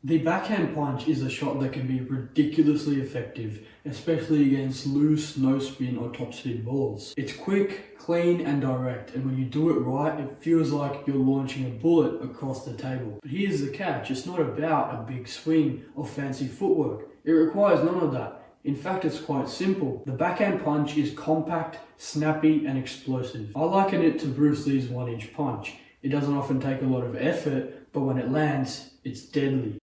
The backhand punch is a shot that can be ridiculously effective, especially against loose, no-spin or top-spin balls. It's quick, clean and direct, and when you do it right, it feels like you're launching a bullet across the table. But here's the catch, it's not about a big swing or fancy footwork. It requires none of that. In fact, it's quite simple. The backhand punch is compact, snappy and explosive. I liken it to Bruce Lee's 1-inch punch. It doesn't often take a lot of effort, but when it lands, it's deadly.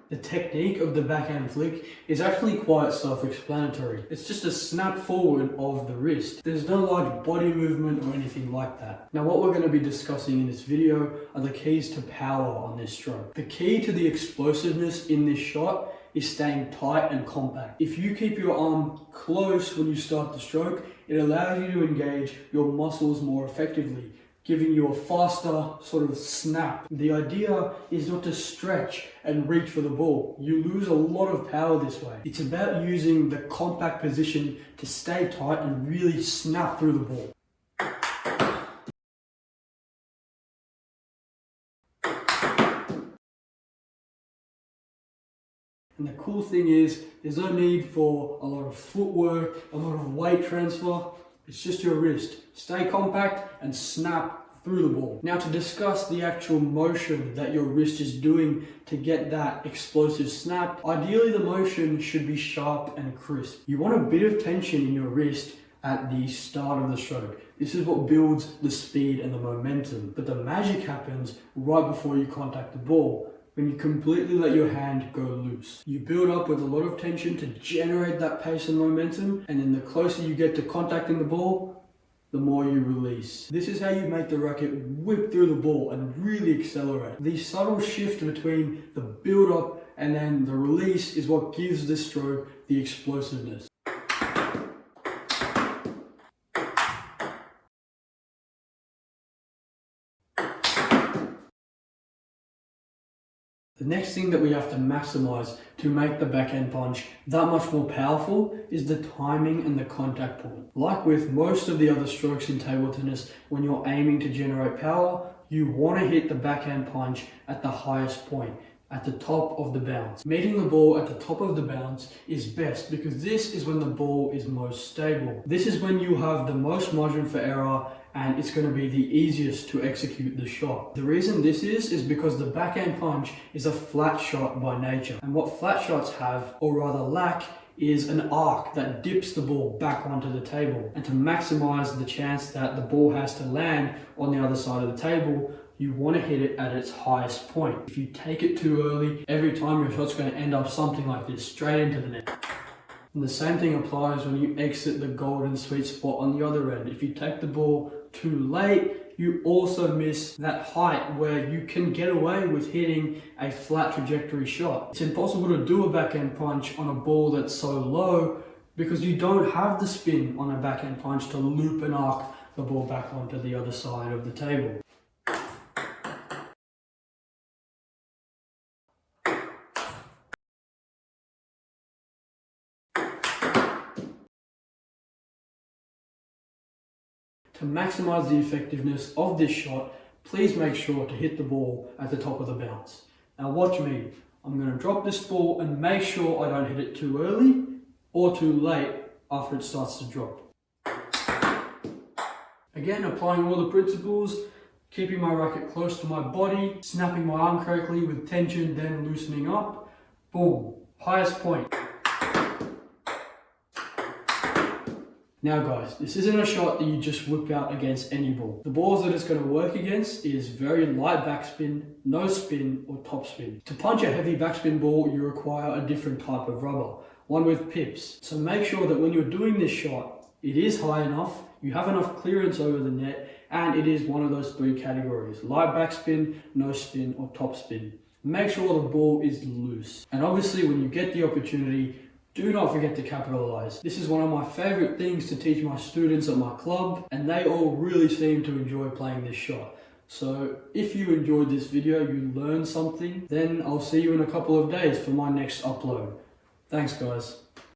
The technique of the backhand flick is actually quite self-explanatory. It's just a snap forward of the wrist. There's no large body movement or anything like that. Now what we're going to be discussing in this video are the keys to power on this stroke. The key to the explosiveness in this shot is staying tight and compact. If you keep your arm close when you start the stroke, it allows you to engage your muscles more effectively, giving you a faster sort of snap. The idea is not to stretch and reach for the ball. You lose a lot of power this way. It's about using the compact position to stay tight and really snap through the ball. And the cool thing is, there's no need for a lot of footwork, a lot of weight transfer. It's just your wrist. Stay compact and snap through the ball. Now to discuss the actual motion that your wrist is doing to get that explosive snap, ideally the motion should be sharp and crisp. You want a bit of tension in your wrist at the start of the stroke. This is what builds the speed and the momentum. But the magic happens right before you contact the ball, when you completely let your hand go loose. You build up with a lot of tension to generate that pace and momentum, and then the closer you get to contacting the ball, the more you release. This is how you make the racket whip through the ball and really accelerate. The subtle shift between the build up and then the release is what gives this stroke the explosiveness. The next thing that we have to maximize to make the backhand punch that much more powerful is the timing and the contact point. Like with most of the other strokes in table tennis, when you're aiming to generate power, you want to hit the backhand punch at the highest point, at the top of the bounce. Meeting the ball at the top of the bounce is best because this is when the ball is most stable. This is when you have the most margin for error and it's going to be the easiest to execute the shot. The reason this is because the backhand punch is a flat shot by nature. And what flat shots have, or rather lack, is an arc that dips the ball back onto the table. And to maximize the chance that the ball has to land on the other side of the table, you want to hit it at its highest point. If you take it too early, every time your shot's going to end up something like this, straight into the net. And the same thing applies when you exit the golden sweet spot on the other end. If you take the ball too late, you also miss that height where you can get away with hitting a flat trajectory shot. It's impossible to do a backhand punch on a ball that's so low because you don't have the spin on a backhand punch to loop and arc the ball back onto the other side of the table. To maximize the effectiveness of this shot, please make sure to hit the ball at the top of the bounce. Now watch me. I'm going to drop this ball and make sure I don't hit it too early or too late after it starts to drop. Again, applying all the principles, keeping my racket close to my body, snapping my arm correctly with tension, then loosening up. Boom, highest point. Now guys, this isn't a shot that you just whip out against any ball. The balls that it's going to work against is very light backspin, no spin or top spin. To punch a heavy backspin ball, you require a different type of rubber, one with pips. So make sure that when you're doing this shot, it is high enough, you have enough clearance over the net, and it is one of those three categories: light backspin, no spin or top spin. Make sure the ball is loose. And obviously when you get the opportunity, do not forget to capitalize. This is one of my favorite things to teach my students at my club, and they all really seem to enjoy playing this shot. So if you enjoyed this video, you learned something, then I'll see you in a couple of days for my next upload. Thanks guys.